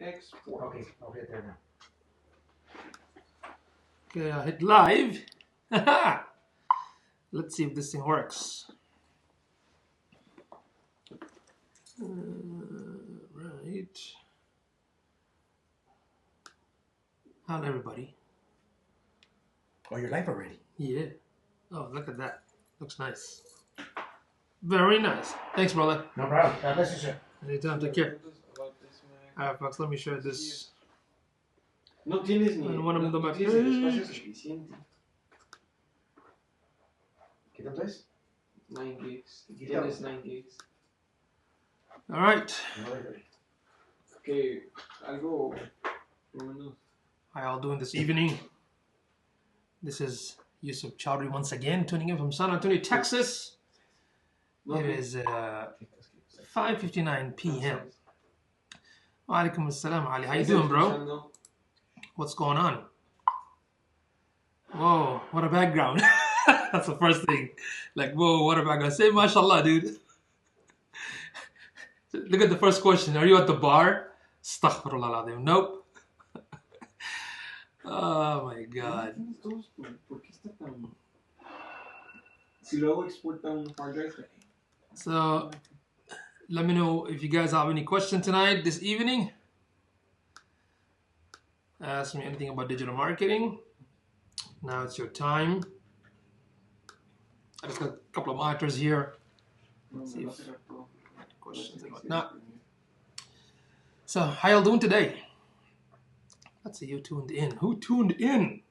Export. Okay, I'll hit there now. Okay, I hit live. Let's see if this thing works. Right. Hello, everybody. Oh, you're live already. Yeah. Oh, look at that. Looks nice. Very nice. Thanks, brother. No problem. God bless you, sir. Anytime. Take care. About this Mac. All right, folks. Let me share this. No tienes ni. And one of them no the tienes el Mac. espacio suficiente. ¿Qué tanto es? 9 gigs. Quita. Tienes 9 gigs. All right. Que algo. Por lo menos. How y'all doing this evening? This is Yusuf Chowdhury once again, tuning in from San Antonio, Texas. No, It is 5:59 p.m. Wa alaikum assalam, Ali. How you doing, bro? What's going on? Whoa, what a background. That's the first thing. Like, whoa, what a background. Say mashallah, dude. Look at the first question. Are you at the bar? Astaghfirullah al-azim. Nope. Oh my God. ¿Por qué está tan.? Si luego exporta un hard drive. So, let me know if you guys have any question tonight, this evening. Ask me anything about digital marketing. Now it's your time. I just got a couple of monitors here. Let's see if questions and whatnot. So, how y'all doing today? Let's see who tuned in. Who tuned in?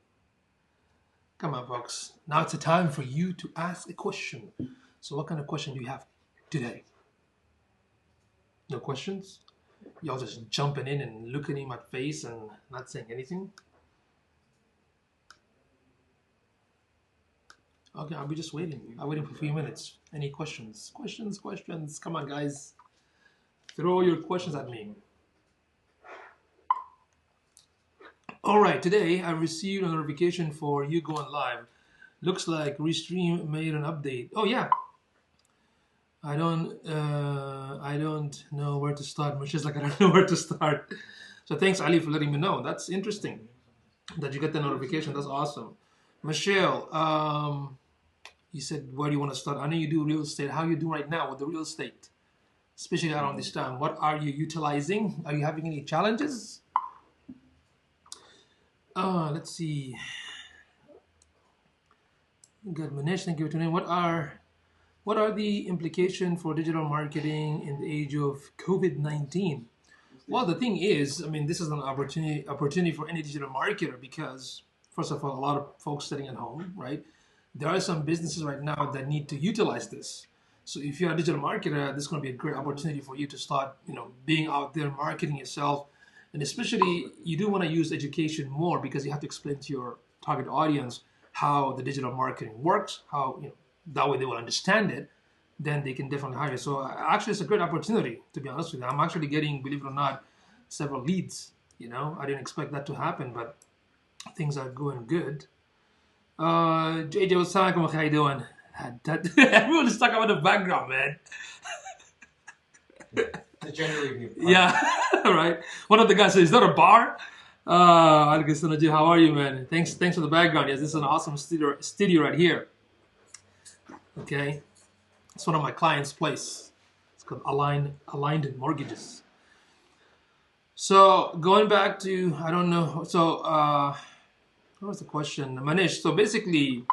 Come on, folks. Now it's the time for you to ask a question. So, what kind of question do you have today? No questions? Y'all just jumping in and looking in my face and not saying anything? Okay, I'll be just waiting. I'm waiting for a few minutes. Any questions? Questions? Come on, guys. Throw your questions at me. All right, today I received a notification for you going live. Looks like Restream made an update. Oh yeah. I don't know where to start. Much is like I don't know where to start. So thanks, Ali, for letting me know. That's interesting that you get the notification. That's awesome. Michelle, you said where do you want to start? I know you do real estate. How you do right now with the real estate, especially around this time? What are you utilizing? Are you having any challenges? Let's see. Good, Manish. Thank you for tuning in. What are the implications for digital marketing in the age of COVID-19? Well, the thing is, I mean, this is an opportunity for any digital marketer because, first of all, a lot of folks sitting at home, right? There are some businesses right now that need to utilize this. So if you're a digital marketer, this is going to be a great opportunity for you to start, being out there marketing yourself. And especially, you do want to use education more because you have to explain to your target audience how the digital marketing works, how, that way they will understand it, then they can definitely hire. So actually, it's a great opportunity, to be honest with you. I'm actually getting, believe it or not, several leads. I didn't expect that to happen, but things are going good. JJ, what's up? How you doing? Everyone is talking about the background, man. The general review. Yeah, right. One of the guys said, "Is that a bar?" How are you, man? Thanks for the background. Yes, this is an awesome studio right here. Okay, it's one of my clients' place. It's called Aligned Mortgages. So going back to, I don't know. So what was the question, Manish? So basically,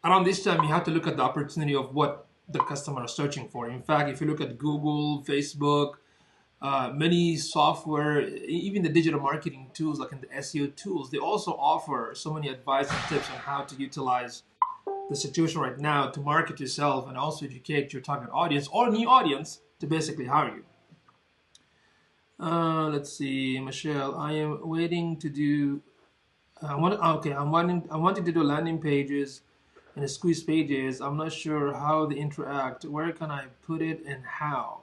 around this time, you have to look at the opportunity of what the customer is searching for. In fact, if you look at Google, Facebook, many software, even the digital marketing tools, like in the SEO tools, they also offer so many advice and tips on how to utilize the situation right now to market yourself and also educate your target audience or new audience to basically hire you. Let's see, Michelle. I am waiting to do. I'm wanting to do landing pages and the squeeze pages. I'm not sure how they interact. Where can I put it and how?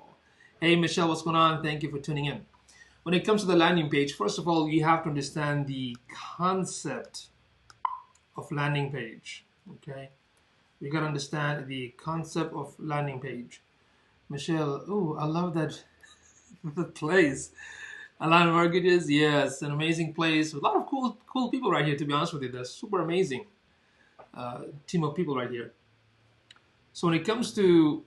Hey, Michelle, what's going on? Thank you for tuning in. When it comes to the landing page, first of all, you have to understand the concept of landing page. Okay, you got to understand the concept of landing page. Michelle, oh, I love that the place. Align Mortgages, yes, an amazing place with a lot of cool people right here. To be honest with you, that's super amazing team of people right here. So when it comes to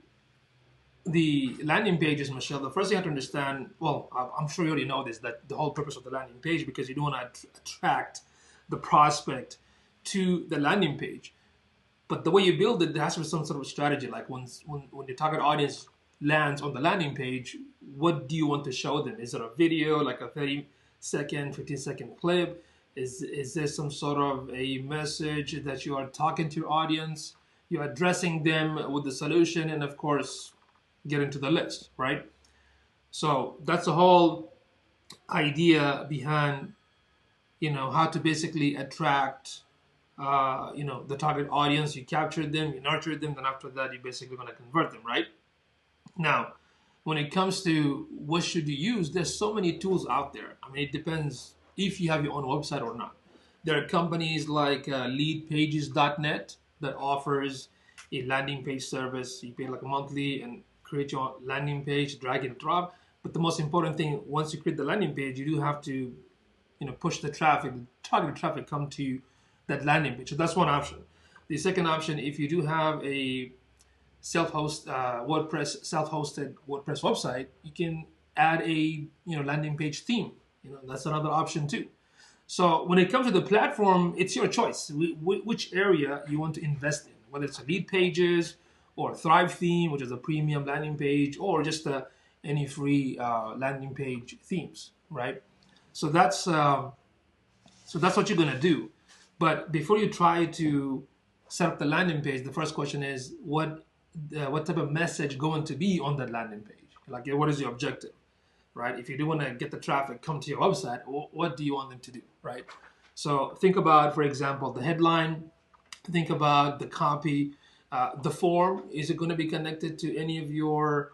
the landing pages, Michelle, the first thing you have to understand, well, I'm sure you already know this, that the whole purpose of the landing page, because you don't want to attract the prospect to the landing page. But the way you build it, there has to be some sort of strategy. Like when the target audience lands on the landing page, what do you want to show them? Is it a video, like a 30-second, 15-second clip? Is there some sort of a message that you are talking to your audience? You're addressing them with the solution, and of course, get into the list, right? So that's the whole idea behind, how to basically attract, the target audience. You capture them, you nurture them, then after that, you're basically going to convert them, right? Now, when it comes to what should you use, there's so many tools out there. I mean, it depends if you have your own website or not. There are companies like leadpages.net that offers a landing page service. You pay like a monthly and create your landing page, drag and drop. But the most important thing, once you create the landing page, you do have to, push the traffic, the target traffic come to that landing page. So that's one option. The second option, if you do have a self-hosted WordPress website, you can add a landing page theme. That's another option too. So when it comes to the platform, it's your choice which area you want to invest in, whether it's a lead pages or Thrive theme, which is a premium landing page, or just any free landing page themes, right? So that's what you're gonna do. But before you try to set up the landing page, the first question is what type of message going to be on that landing page? Like, what is your objective, right? If you do want to get the traffic come to your website, what do you want them to do, right? So think about, for example, the headline. Think about the copy. The form, is it going to be connected to any of your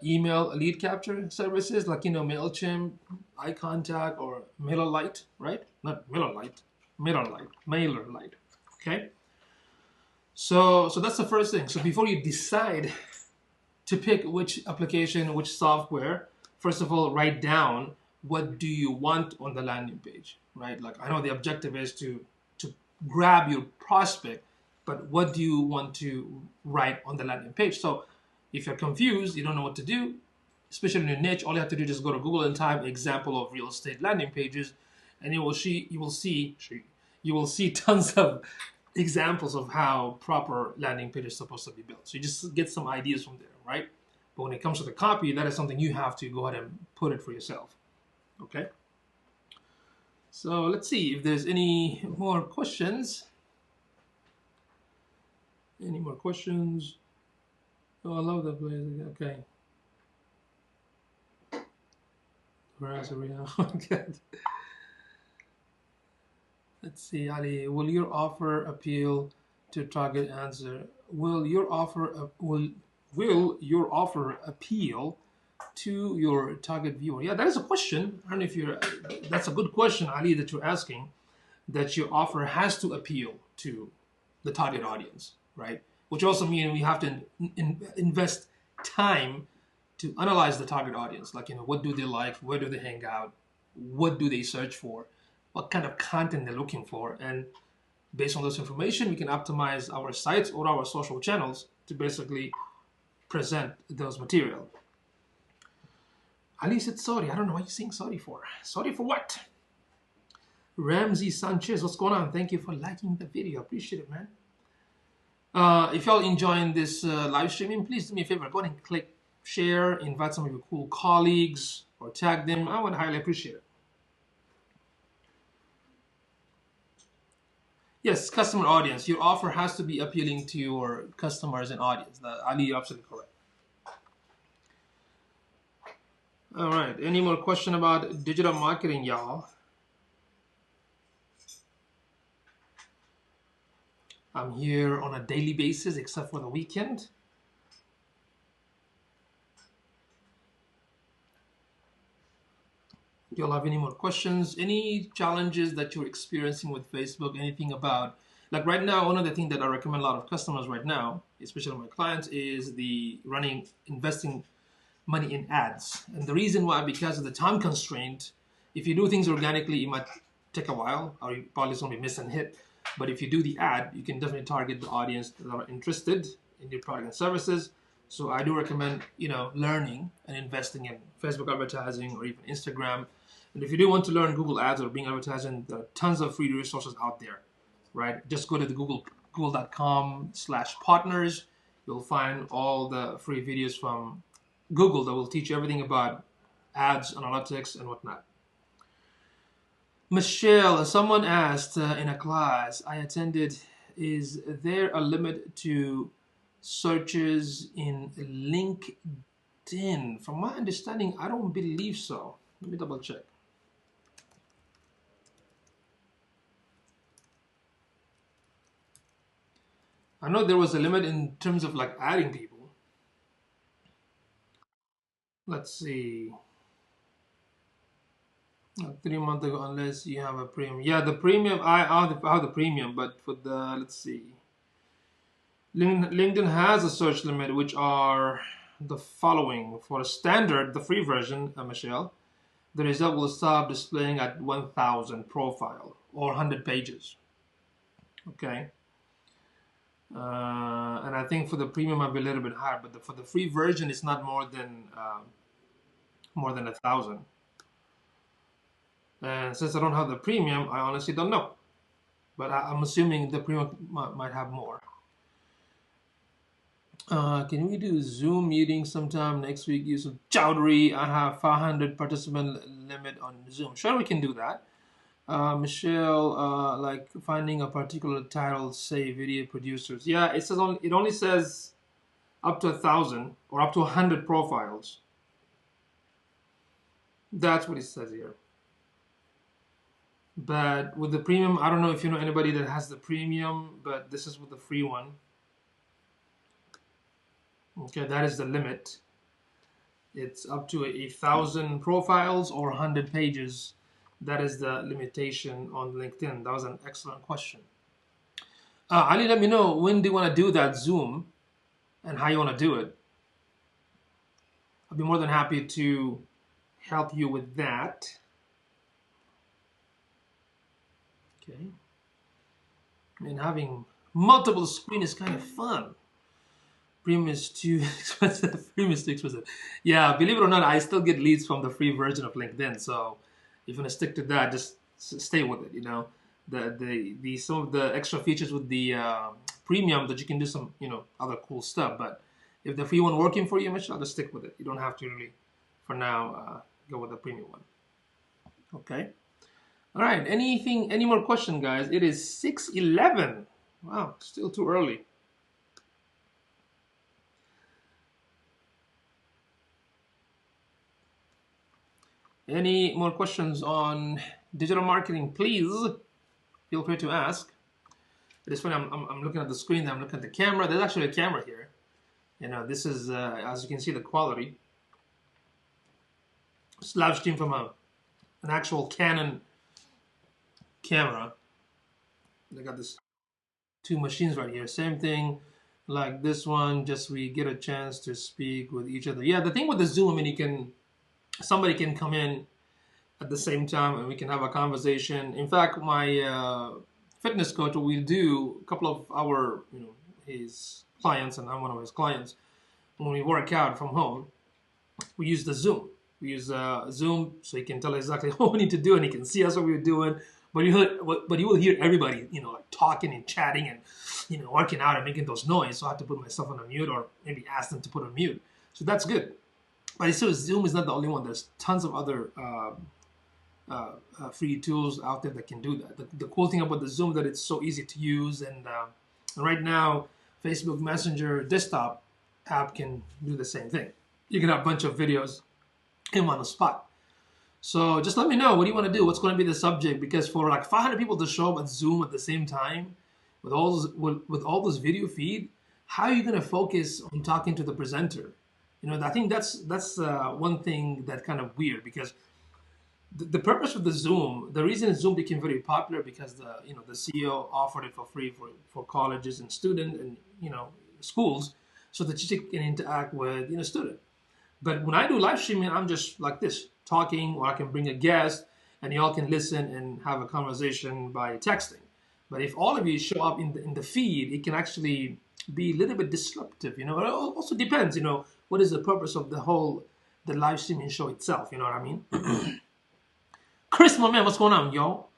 email lead capture services like, MailChimp, iContact, or MailerLite, right? Not MailerLite, MailerLite, okay? So that's the first thing. So before you decide to pick which application, which software, first of all, write down what do you want on the landing page, right? Like, I know the objective is to grab your prospect, but what do you want to write on the landing page? So if you're confused, you don't know what to do, especially in your niche, all you have to do is just go to Google and type example of real estate landing pages, and you will see tons of examples of how proper landing page is supposed to be built. So you just get some ideas from there, right? But when it comes to the copy, that is something you have to go ahead and put it for yourself, okay? So let's see if there's any more questions. Any more questions? Oh, I love that place. Okay. Whereas we have Let's see, Ali. Will your offer appeal to target answer? Will your offer appeal to your target viewer? Yeah, that is a question. I don't know if that's a good question, Ali, that you're asking. That your offer has to appeal to the target audience, right? Which also means we have to invest time to analyze the target audience. Like, what do they like? Where do they hang out? What do they search for? What kind of content they're looking for? And based on this information, we can optimize our sites or our social channels to basically present those material. Ali said sorry. I don't know what you're saying sorry for. Sorry for what? Ramsey Sanchez, what's going on? Thank you for liking the video. Appreciate it, man. If y'all enjoying this live streaming, please do me a favor. Go ahead and click share, invite some of your cool colleagues, or tag them. I would highly appreciate it. Yes, customer audience. Your offer has to be appealing to your customers and audience. Ali, you're absolutely correct. All right. Any more question about digital marketing, y'all? I'm here on a daily basis, except for the weekend. Do y'all have any more questions? Any challenges that you're experiencing with Facebook? Anything about, like right now, one of the things that I recommend a lot of customers right now, especially my clients, is investing money in ads. And the reason why, because of the time constraint, if you do things organically, it might take a while, or you probably going to be miss and hit. But if you do the ad, you can definitely target the audience that are interested in your product and services. So I do recommend, learning and investing in Facebook advertising or even Instagram. And if you do want to learn Google Ads or Bing advertising, there are tons of free resources out there, right? Just go to the google.com/partners. You'll find all the free videos from Google that will teach you everything about ads, analytics, and whatnot. Michelle, someone asked in a class I attended, is there a limit to searches in LinkedIn? From my understanding, I don't believe so. Let me double check. I know there was a limit in terms of like adding people. Let's see. 3 months ago, unless you have a premium. Yeah, the premium, I have the premium, but for the, let's see. LinkedIn has a search limit, which are the following. For a standard, the free version, Michelle, the result will stop displaying at 1,000 profile or 100 pages. Okay. And I think for the premium, might be a little bit higher, but for the free version, it's not more than 1,000. And since I don't have the premium, I honestly don't know. But I'm assuming the premium might have more. Can we do Zoom meeting sometime next week? Yusuf Chowdhury, I have 500 participant limit on Zoom. Sure, we can do that. Michelle, like finding a particular title, say video producers. Yeah, it only says up to 1,000 or up to 100 profiles. That's what it says here. But with the premium, I don't know if you know anybody that has the premium, but this is with the free one. Okay, that is the limit. It's up to 1,000 profiles or 100 pages. That is the limitation on LinkedIn. That was an excellent question. Ali, let me know, when do you want to do that Zoom and how you want to do it. I'll be more than happy to help you with that. Okay. And having multiple screen is kind of fun. Premium is too expensive. Premium is too expensive. Yeah, believe it or not, I still get leads from the free version of LinkedIn. So if you want to stick to that, just stay with it. The some of the extra features with the premium that you can do some other cool stuff. But if the free one working for you, Michelle, just stick with it. You don't have to really, for now, go with the premium one. Okay. All right. Any more questions, guys? It is 6:11. Wow, still too early. Any more questions on digital marketing? Please feel free to ask. It is funny. I'm looking at the screen. I'm looking at the camera. There's actually a camera here. This is as you can see the quality. It's live stream from an actual Canon camera. They got this two machines right here. Same thing like this one. Just we get a chance to speak with each other. Yeah, the thing with the Zoom, I mean, somebody can come in at the same time and we can have a conversation. In fact, my fitness coach will do a couple of our, his clients, and I'm one of his clients. When we work out from home, we use the Zoom. We use Zoom so he can tell exactly what we need to do, and he can see us what we're doing. But you will hear everybody, like talking and chatting and, working out and making those noise. So I have to put myself on a mute or maybe ask them to put on mute. So that's good. But still, Zoom is not the only one. There's tons of other free tools out there that can do that. The cool thing about the Zoom that it's so easy to use, and right now, Facebook Messenger desktop app can do the same thing. You can have a bunch of videos in one spot. So just let me know, what do you want to do? What's going to be the subject? Because for like 500 people to show up at Zoom at the same time with all those video feed, how are you going to focus on talking to the presenter? I think that's one thing that kind of weird, because the purpose of the Zoom, the reason Zoom became very popular, because the CEO offered it for free for colleges and students and schools, so that you can interact with students. But when I do live streaming, I'm just like this, talking, or I can bring a guest and y'all can listen and have a conversation by texting. But if all of you show up in the feed, it can actually be a little bit disruptive. It also depends. What is the purpose of the live streaming show itself? You know what I mean? Chris, my man, what's going on, y'all?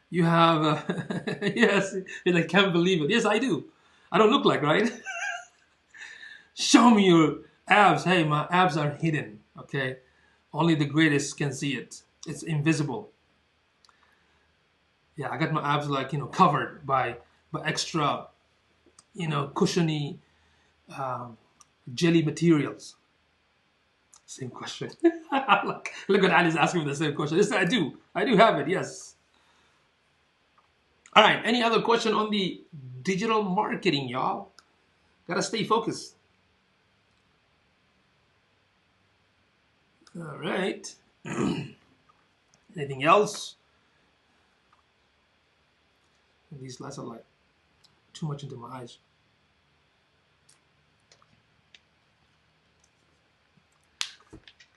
You have yes, I can't believe it. Yes, I do. I don't look like, right? Show me your abs. Hey, my abs are hidden. Okay, only the greatest can see it. It's invisible. Yeah, I got my abs covered by extra cushiony jelly materials. Same question. Look at Ali's asking me the same question. Yes, I do have it. Yes. All right. Any other question on the digital marketing, y'all? Gotta stay focused. All right. Anything else? These lights are like too much into my eyes.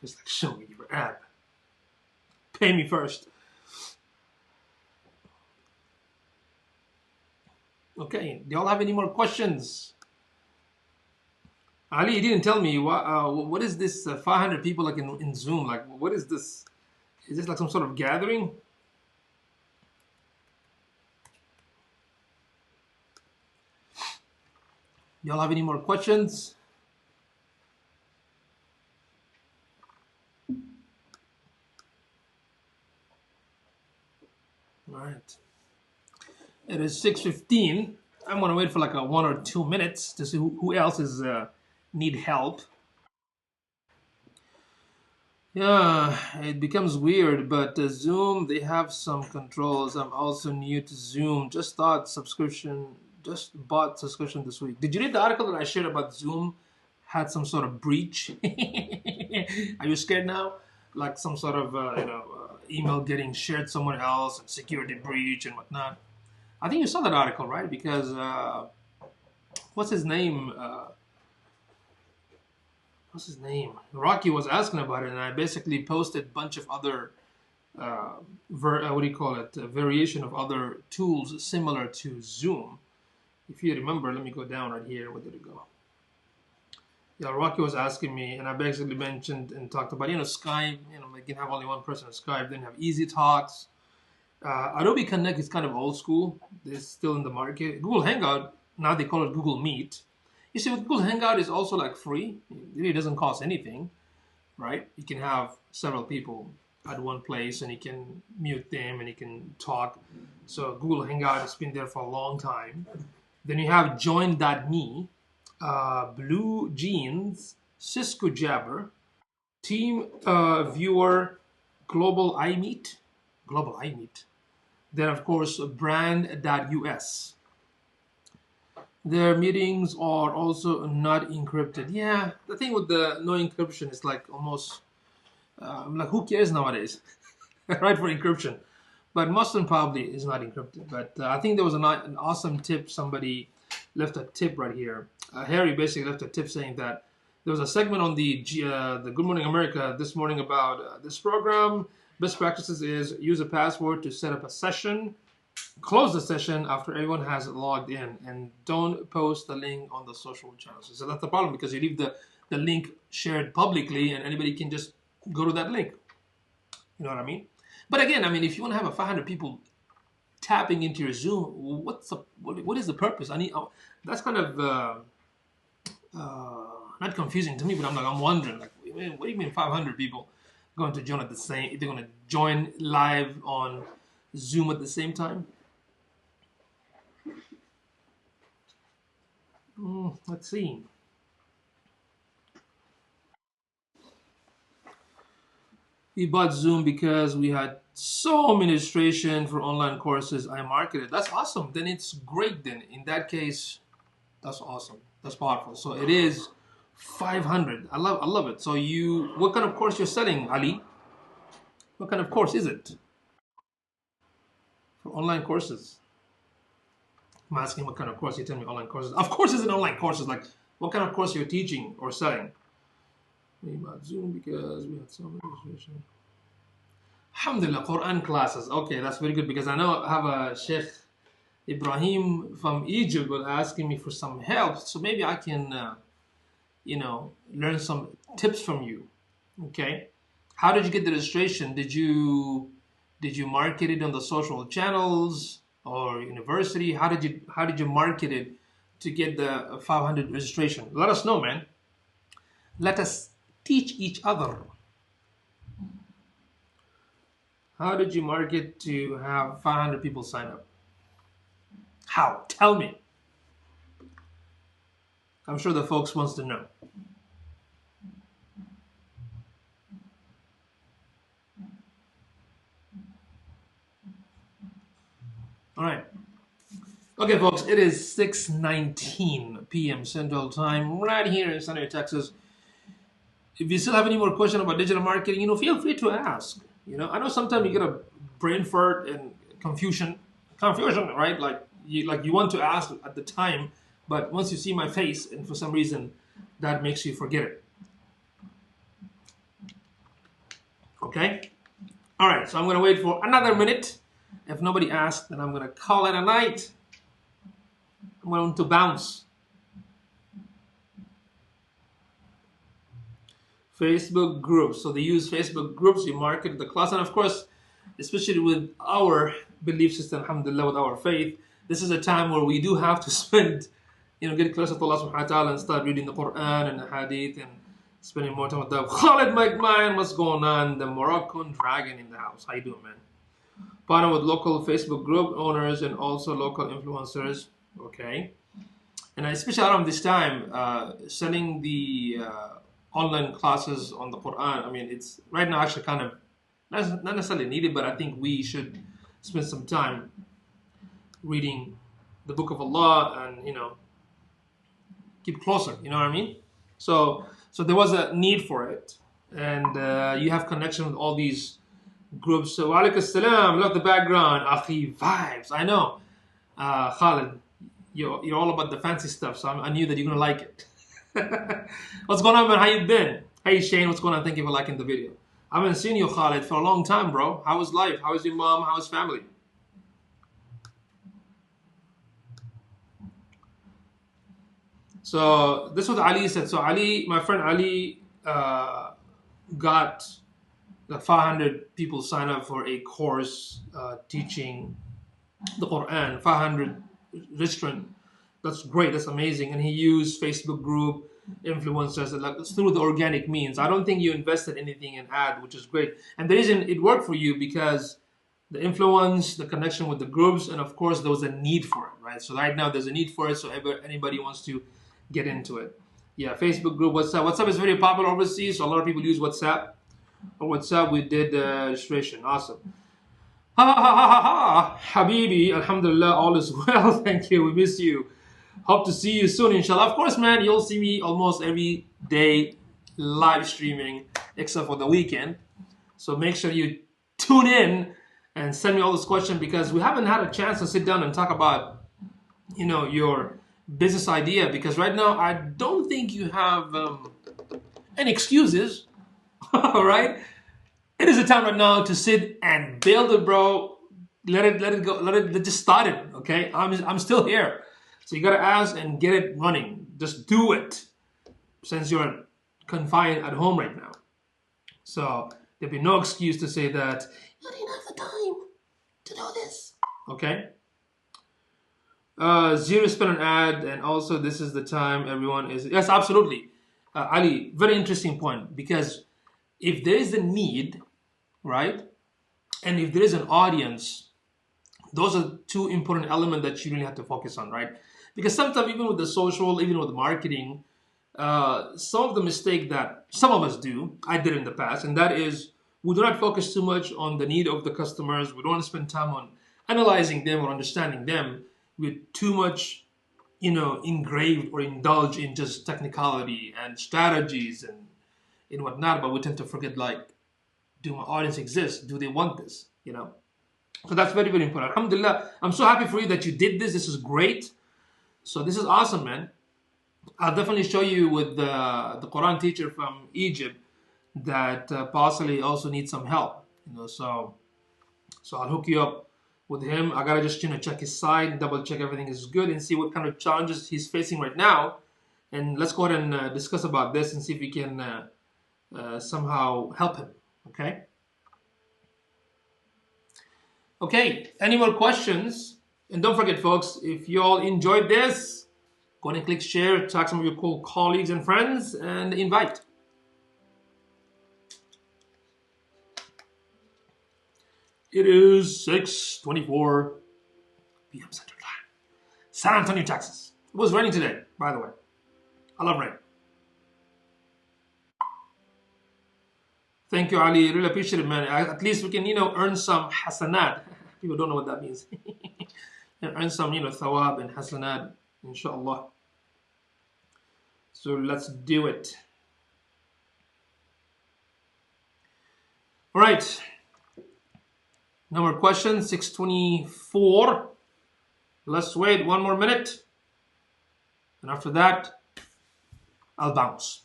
Just like, show me your app. Pay me first. Okay. Do y'all have any more questions? Ali, you didn't tell me what is this 500 people like in Zoom? Like, what is this? Is this like some sort of gathering? Y'all have any more questions? All right. It is 6:15. I'm gonna wait for like 1 or 2 minutes to see who else is need help. Yeah, it becomes weird, but Zoom, they have some controls. I'm also new to Zoom. Just bought subscription this week. Did you read the article that I shared about Zoom had some sort of breach? Are you scared now? Like some sort of email getting shared somewhere else and security breach and whatnot. I think you saw that article, right? Because what's his name? Rocky was asking about it, and I basically posted a bunch of other variation of other tools similar to Zoom. If you remember, let me go down right here. Where did it go? Yeah, Rocky was asking me, and I basically mentioned and talked about, Skype. They can have only one person on Skype. Then have Easy Talks. Adobe Connect is kind of old school. It's still in the market. Google Hangout, now they call it Google Meet. You see, with Google Hangout is also like free. It really doesn't cost anything, right? You can have several people at one place, and you can mute them, and you can talk. So Google Hangout has been there for a long time. Then you have Join.me, Blue Jeans, Cisco Jabber, Team Viewer, Global iMeet. Then, of course, Brand.us. Their meetings are also not encrypted. Yeah, the thing with the no encryption is like almost, like who cares nowadays, right, for encryption. But Mustang probably is not encrypted. But I think there was an awesome tip. Somebody left a tip right here. Harry basically left a tip saying that there was a segment on the Good Morning America this morning about this program. Best practices is use a password to set up a session. Close the session after everyone has logged in, and don't post the link on the social channels. So that's the problem, because you leave the link shared publicly and anybody can just go to that link. You know what I mean? But again, if you want to have 500 people tapping into your Zoom, what is the purpose? That's kind of not confusing to me, but I'm wondering, like, what do you mean 500 people going to join at the same? They're going to join live on Zoom at the same time? Let's see. We bought Zoom because we had so administration for online courses. I marketed. That's awesome. Then it's great. Then in that case, that's awesome. That's powerful. So it is 500. I love it. So what kind of course you're selling, Ali? What kind of course is it? For online courses. I'm asking what kind of course. You tell me online courses. Of course it's an online courses. Like, what kind of course you're teaching or selling? Maybe about Zoom because we had so many registration. Alhamdulillah, Quran classes. Okay, that's very good because I know I have a Sheikh Ibrahim from Egypt was asking me for some help, so maybe I can, learn some tips from you. Okay, how did you get the registration? Did you market it on the social channels or university? How did you market it to get the 500 registration? Let us know, man. Let us teach each other. How did you market to have 500 people sign up? How? Tell me. I'm sure the folks wants to know. All right. Okay, folks, it is 6:19 p.m. Central Time right here in San Diego, Texas. If you still have any more questions about digital marketing, feel free to ask. I know sometimes you get a brain fart and confusion, right? Like you want to ask at the time, but once you see my face, and for some reason, that makes you forget it. Okay? All right, so I'm going to wait for another minute. If nobody asks, then I'm going to call it a night. I'm going to bounce. Facebook groups. So they use Facebook groups, you market the class. And of course, especially with our belief system, alhamdulillah, with our faith, this is a time where we do have to spend, get closer to Allah subhanahu wa ta'ala and start reading the Quran and the Hadith and spending more time with that. Khalid McMahon, what's going on? The Moroccan dragon in the house. How you doing, man? Partner with local Facebook group owners and also local influencers. Okay. And especially around this time, selling the online classes on the Quran. I mean, it's right now actually kind of not necessarily needed, but I think we should spend some time reading the Book of Allah and, keep closer. You know what I mean? So there was a need for it. And you have connection with all these groups. So, alaikum assalam, love the background. Akhi, vibes. I know. Khalid, you're all about the fancy stuff, so I knew that you're going to like it. What's going on, man? How you been? Hey, Shane, what's going on? Thank you for liking the video. I haven't seen you, Khalid, for a long time, bro. How is life? How is your mom? How is family? So this is what Ali said. So Ali, my friend Ali, got the 500 people sign up for a course teaching the Quran. 500 registrant. That's great. That's amazing. And he used Facebook group influencers through the organic means. I don't think you invested anything in ad, which is great. And the reason it worked for you because the influence, the connection with the groups, and of course there was a need for it, right? So right now there's a need for it. So anybody wants to get into it. Yeah, Facebook group, WhatsApp. WhatsApp is very popular overseas. So a lot of people use WhatsApp. On WhatsApp we did registration. Awesome. Ha ha ha ha ha. Habibi, alhamdulillah, all is well. Thank you. We miss you. Hope to see you soon, inshallah. Of course, man, you'll see me almost every day live streaming, except for the weekend. So make sure you tune in and send me all those questions because we haven't had a chance to sit down and talk about, your business idea. Because right now, I don't think you have any excuses. All right? It is a time right now to sit and build it, bro. Let it go. Let it just start it. Okay? I'm still here. So you gotta ask and get it running. Just do it. Since you're confined at home right now. So there'll be no excuse to say that you didn't have the time to do this. Okay? Zero spend an ad, and also this is the time everyone is. Yes, absolutely. Ali, very interesting point. Because if there is a need, right? And if there is an audience, those are two important elements that you really have to focus on, right? Because sometimes even with the social, even with the marketing, some of the mistake that some of us do, I did in the past, and that is we do not focus too much on the need of the customers. We don't want to spend time on analyzing them or understanding them. We're too much, engraved or indulge in just technicality and strategies and whatnot, but we tend to forget, do my audience exist? Do they want this? So that's very, very important. Alhamdulillah, I'm so happy for you that you did this. This is great. So this is awesome, man. I'll definitely show you with the Quran teacher from Egypt that possibly also needs some help. So I'll hook you up with him. I gotta just check his site, double check everything is good, and see what kind of challenges he's facing right now. And let's go ahead and discuss about this and see if we can somehow help him. Okay. Okay. Any more questions? And don't forget, folks, if you all enjoyed this, go ahead and click share, tag some of your cool colleagues and friends, and invite. It is 6:24 p.m. Central Time. San Antonio, Texas. It was raining today, by the way. I love rain. Thank you, Ali. Really appreciate it, man. At least we can, earn some hasanat. People don't know what that means. And earn some, thawab and hasanat, inshallah. So let's do it. All right. No more questions. 6:24. Let's wait one more minute. And after that, I'll bounce.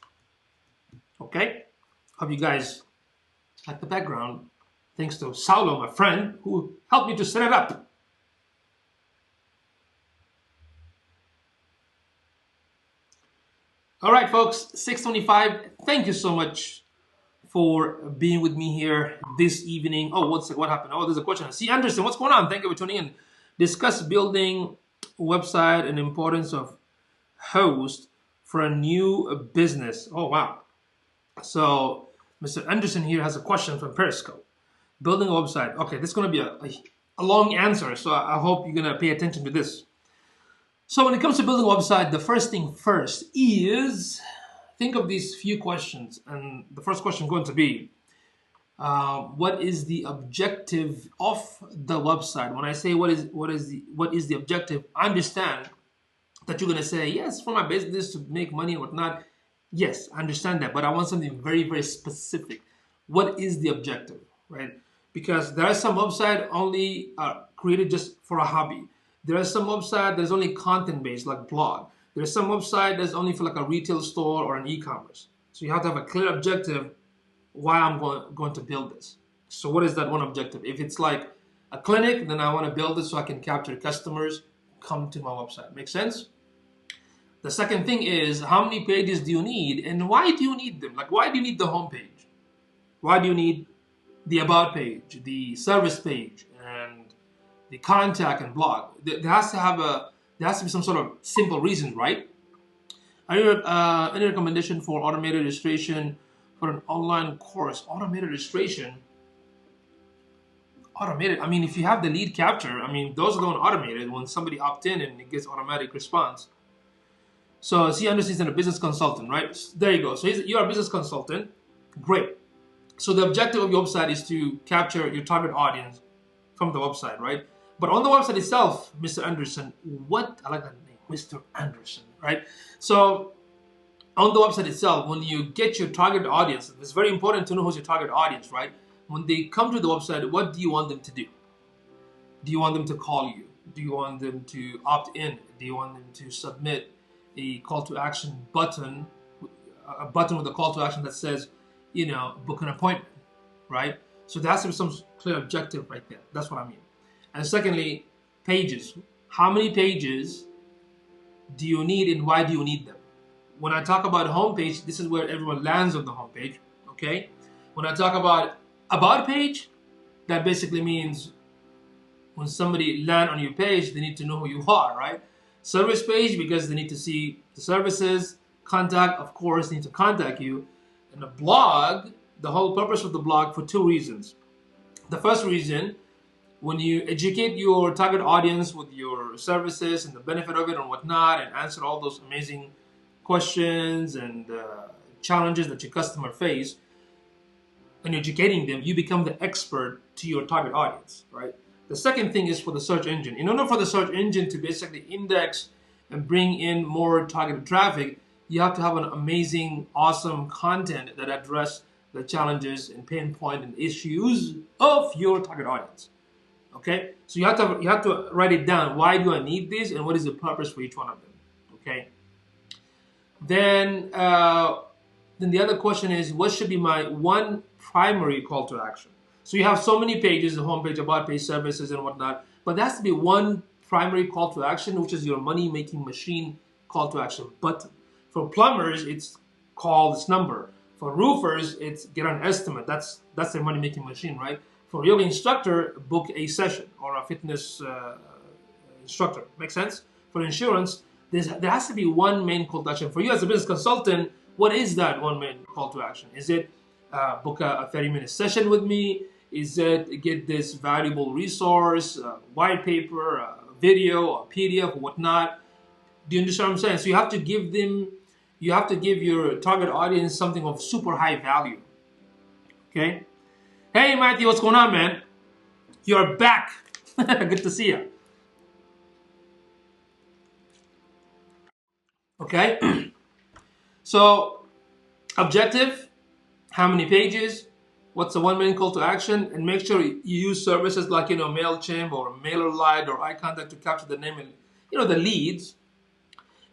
Okay? Hope you guys like the background. Thanks to Saulo, my friend, who helped me to set it up. All right, folks. 6:25. Thank you so much for being with me here this evening. Oh, what happened? Oh, there's a question. C. Anderson, what's going on? Thank you for tuning in. Discuss building website and importance of host for a new business. Oh, wow. So Mr. Anderson here has a question from Periscope. Building a website. Okay, this is going to be a long answer, so I hope you're going to pay attention to this. So when it comes to building a website, the first thing first is think of these few questions, and the first question is going to be, what is the objective of the website? When I say what is the objective, I understand that you're going to say, yes, for my business to make money and whatnot. Yes, I understand that, but I want something very, very specific. What is the objective, right? Because there are some websites only created just for a hobby. There are some websites that's only content-based, like blog. There's some website that's only for like a retail store or an e-commerce. So you have to have a clear objective why I'm going to build this. So what is that one objective? If it's like a clinic, then I want to build it so I can capture customers, come to my website. Make sense? The second thing is, how many pages do you need and why do you need them? Like, why do you need the home page? Why do you need the about page, the service page, and the contact and blog? There has to be some sort of simple reason, right? Any recommendation for automated registration for an online course? Automated registration? Automated? I mean, if you have the lead capture, I mean, those are the one automated when somebody opt in and it gets automatic response. So C. Anderson is a business consultant, right? There you go. So you're a business consultant. Great. So the objective of your website is to capture your target audience from the website, right? But on the website itself, Mr. Anderson, I like that name, Mr. Anderson, right? So on the website itself, when you get your target audience, it's very important to know who's your target audience, right? When they come to the website, what do you want them to do? Do you want them to call you? Do you want them to opt in? Do you want them to submit a call to action button, a button with a call to action that says, book an appointment, right? So there has to be some clear objective right there. That's what I mean. And secondly, pages. How many pages do you need and why do you need them? When I talk about homepage, this is where everyone lands on the homepage, okay? When I talk about page, that basically means when somebody land on your page, they need to know who you are, right? Service page, because they need to see the services. Contact, of course, they need to contact you. And a blog, the whole purpose of the blog for two reasons. The first reason, when you educate your target audience with your services and the benefit of it and whatnot, and answer all those amazing questions and challenges that your customer face, and educating them, you become the expert to your target audience, right? The second thing is for the search engine. In order for the search engine to basically index and bring in more targeted traffic, you have to have an amazing, awesome content that address the challenges and pain point and issues of your target audience. Okay, so you have to write it down. Why do I need this, and what is the purpose for each one of them? Okay. Then the other question is, what should be my one primary call to action? So you have so many pages, the homepage, about page, services, and whatnot, but there has to be one primary call to action, which is your money making machine call to action button. For plumbers, it's call this number. For roofers, it's get an estimate. That's their money making machine, right? For yoga instructor, book a session, or a fitness instructor. Make sense? For insurance, there has to be one main call to action. For you as a business consultant, what is that one main call to action? Is it book a 30-minute session with me? Is it get this valuable resource, white paper, a video, a PDF, or whatnot? Do you understand what I'm saying? So you have to give your target audience something of super high value. Okay? Hey Matthew, what's going on, man? You're back. Good to see you. Okay? So, objective, how many pages, what's the one main call to action, and make sure you use services like, MailChimp or MailerLite or iContact to capture the name and, the leads.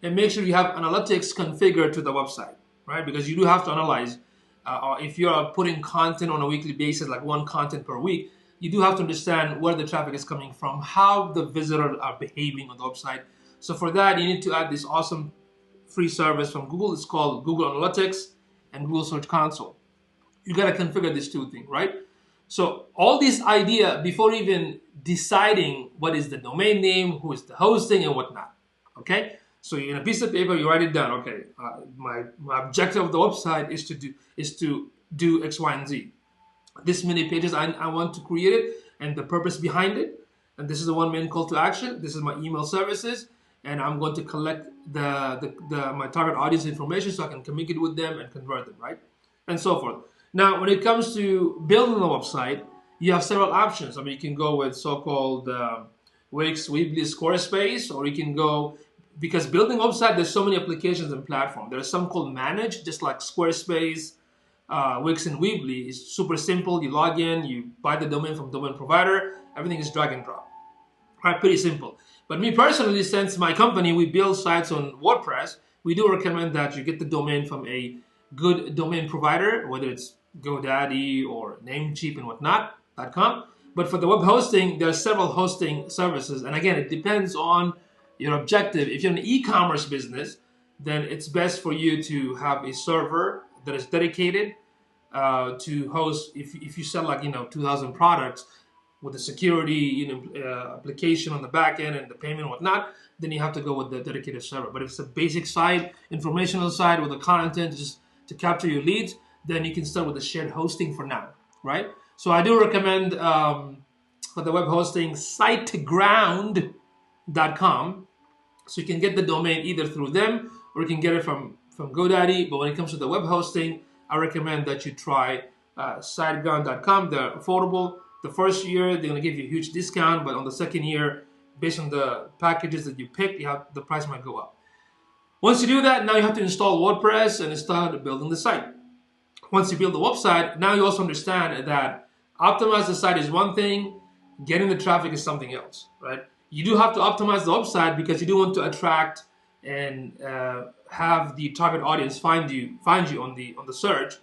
And make sure you have analytics configured to the website, right? Because you do have to analyze. If you're putting content on a weekly basis, like one content per week, you do have to understand where the traffic is coming from, how the visitors are behaving on the website. So for that, you need to add this awesome free service from Google. It's called Google Analytics and Google Search Console. You got to configure these two things, right? So all these idea before even deciding what is the domain name, who is the hosting, and whatnot. Okay. So in a piece of paper, you write it down. Okay, my objective of the website is to do X, Y, and Z. This many pages I want to create it, and the purpose behind it. And this is the one main call to action. This is my email services, and I'm going to collect my target audience information so I can communicate with them and convert them, right? And so forth. Now, when it comes to building a website, you have several options. I mean, you can go with so-called Wix, Weebly, Squarespace, or you can go. Because building a website, there's so many applications and platforms. There's some called Manage, just like Squarespace, Wix, and Weebly. It's super simple. You log in, you buy the domain from domain provider. Everything is drag and drop. Right, pretty simple. But me personally, since my company, we build sites on WordPress, we do recommend that you get the domain from a good domain provider, whether it's GoDaddy or Namecheap and whatnot.com. But for the web hosting, there are several hosting services. And again, it depends on your objective. If you're an e-commerce business, then it's best for you to have a server that is dedicated to host. If you sell like 2,000 products with the security application on the back end and the payment and whatnot, then you have to go with the dedicated server. But if it's a basic site, informational site with the content just to capture your leads, then you can start with the shared hosting for now, right? So I do recommend for the web hosting SiteGround.com. So you can get the domain either through them or you can get it from GoDaddy. But when it comes to the web hosting, I recommend that you try SiteGround.com. They're affordable. The first year, they're going to give you a huge discount. But on the second year, based on the packages that you pick, the price might go up. Once you do that, now you have to install WordPress and start building the site. Once you build the website, now you also understand that optimize the site is one thing, getting the traffic is something else, right? You do have to optimize the website because you do want to attract and have the target audience find you on the search.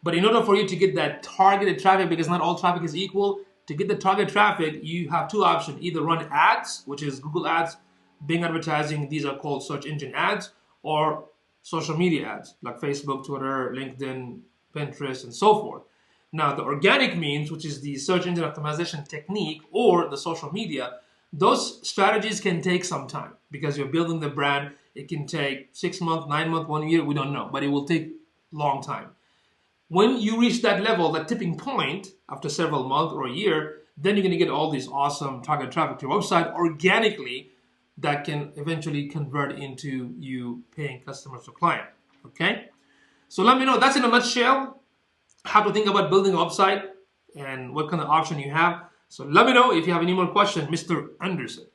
But in order for you to get that targeted traffic, because not all traffic is equal, to get the target traffic, you have two options. Either run ads, which is Google Ads, Bing advertising, these are called search engine ads, or social media ads like Facebook, Twitter, LinkedIn, Pinterest, and so forth. Now, the organic means, which is the search engine optimization technique or the social media, those strategies can take some time because you're building the brand. It can take 6 months, 9 months, 1 year, we don't know, but it will take a long time. When you reach that level, that tipping point, after several months or a year, then you're going to get all this awesome target traffic to your website organically that can eventually convert into you paying customers or client. Okay? So let me know, that's in a nutshell, how to think about building a website and what kind of option you have. So let me know if you have any more questions, Mr. Anderson.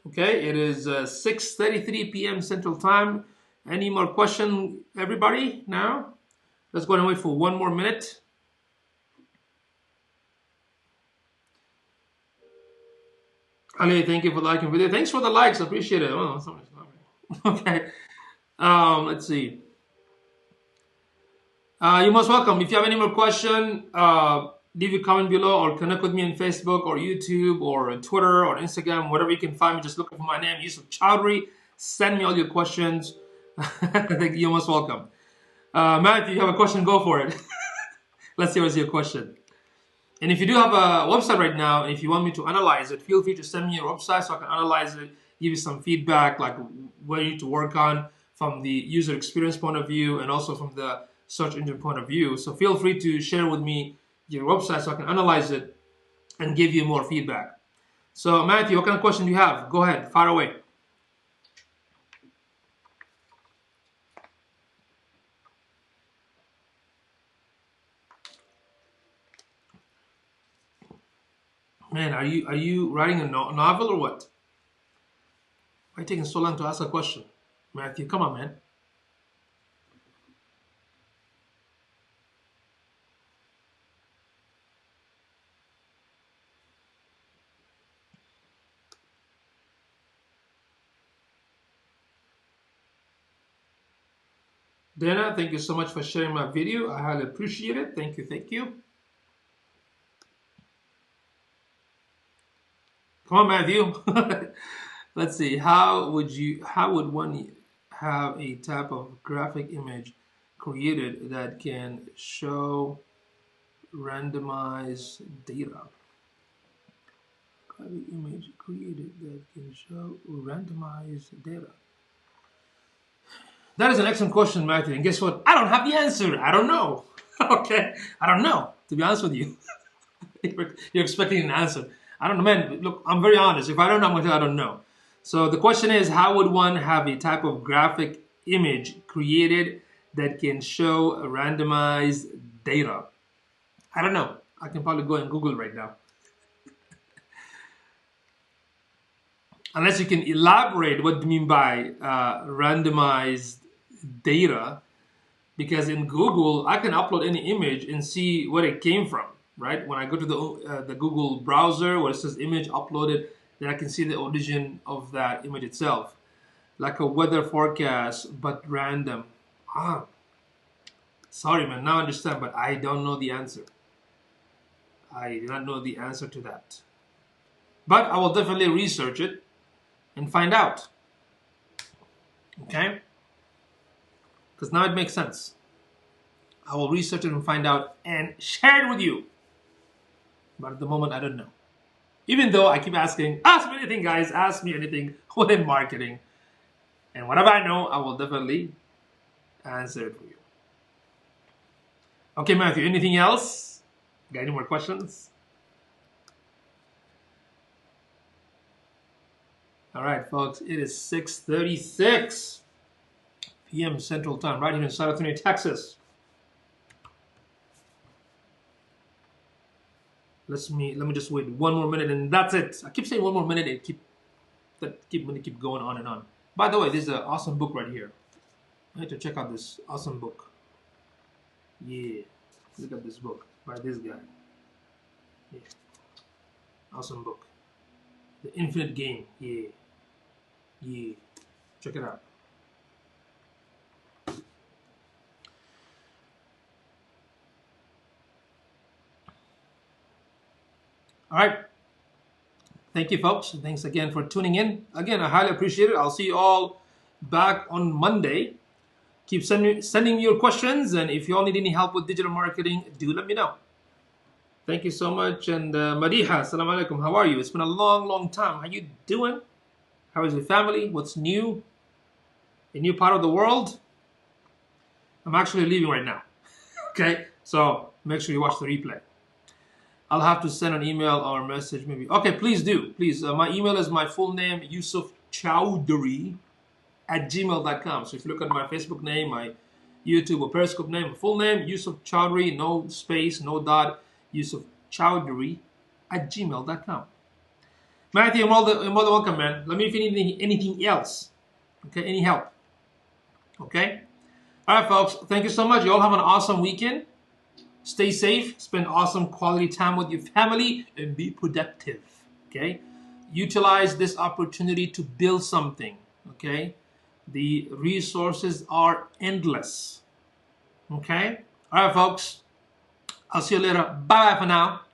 Okay, it is 6:33 p.m. Central Time. Any more question, everybody, now? Let's go and wait for 1 more minute. Ali, thank you for liking video. Thanks for the likes. I appreciate it. Oh, somebody's not okay. Let's see. You're most welcome. If you have any more question, leave a comment below or connect with me on Facebook or YouTube or Twitter or Instagram, whatever you can find me. Just look for my name, Yusuf Chowdhury. Send me all your questions. You're most welcome. Matt, if you have a question, go for it. Let's see what's your question. And if you do have a website right now, and if you want me to analyze it, feel free to send me your website so I can analyze it, give you some feedback, like what you need to work on from the user experience point of view and also from the search engine point of view. So feel free to share with me your website so I can analyze it and give you more feedback. So Matthew, what kind of question do you have? Go ahead, fire away. Man, are you writing a novel or what? Why are you taking so long to ask a question? Matthew, come on, man. Dana, thank you so much for sharing my video. I highly appreciate it. Thank you, thank you. Come on, Matthew. Let's see. How would one have a type of graphic image created that can show randomized data? Graphic image created that can show randomized data. That is an excellent question, Matthew. And guess what? I don't have the answer. I don't know. Okay? I don't know, to be honest with you. You're expecting an answer. I don't know, man. Look, I'm very honest. If I don't know, I'm going to tell you I don't know. So the question is, how would one have a type of graphic image created that can show randomized data? I don't know. I can probably go and Google right now. Unless you can elaborate what you mean by randomized data, because in Google, I can upload any image and see where it came from, right? When I go to the Google browser where it says image uploaded, then I can see the origin of that image itself. Like a weather forecast, but random. Sorry, man, now I understand, but I don't know the answer. I do not know the answer to that. But I will definitely research it and find out. Okay? Because now it makes sense. I will research it and find out and share it with you. But at the moment, I don't know. Even though I keep asking, ask me anything, guys. Ask me anything within marketing. And whatever I know, I will definitely answer it for you. Okay, Matthew, anything else? Got any more questions? All right, folks, it is 6:36 p.m. Central Time, right here in San Antonio, Texas. Let me just wait one more minute, and that's it. I keep saying one more minute, and keep going on and on. By the way, this is an awesome book right here. I need to check out this awesome book. Yeah, look at this book by this guy. Yeah, awesome book. The Infinite Game. Yeah. Yeah, check it out. All right. Thank you, folks. Thanks again for tuning in. Again, I highly appreciate it. I'll see you all back on Monday. Keep sending me your questions, and if you all need any help with digital marketing, do let me know. Thank you so much. And Madiha, assalamu alaikum. How are you? It's been a long time. How you doing? How is your family? What's new? A new part of the world? I'm actually leaving right now. Okay, so make sure you watch the replay. I'll have to send an email or a message maybe. Okay, please do. Please, my email is my full name, Yusuf Chowdhury @gmail.com. So if you look at my Facebook name, my YouTube or Periscope name, full name, Yusuf Chowdhury, no space, no dot, Yusuf Chowdhury @gmail.com. Matthew, you're more than welcome, man. Let me know if you need anything else. Okay, any help. Okay? All right, folks. Thank you so much. You all have an awesome weekend. Stay safe. Spend awesome quality time with your family and be productive. Okay? utilize this opportunity to build something. Okay, the resources are endless. Okay, all right, folks. I'll see you later. Bye bye for now.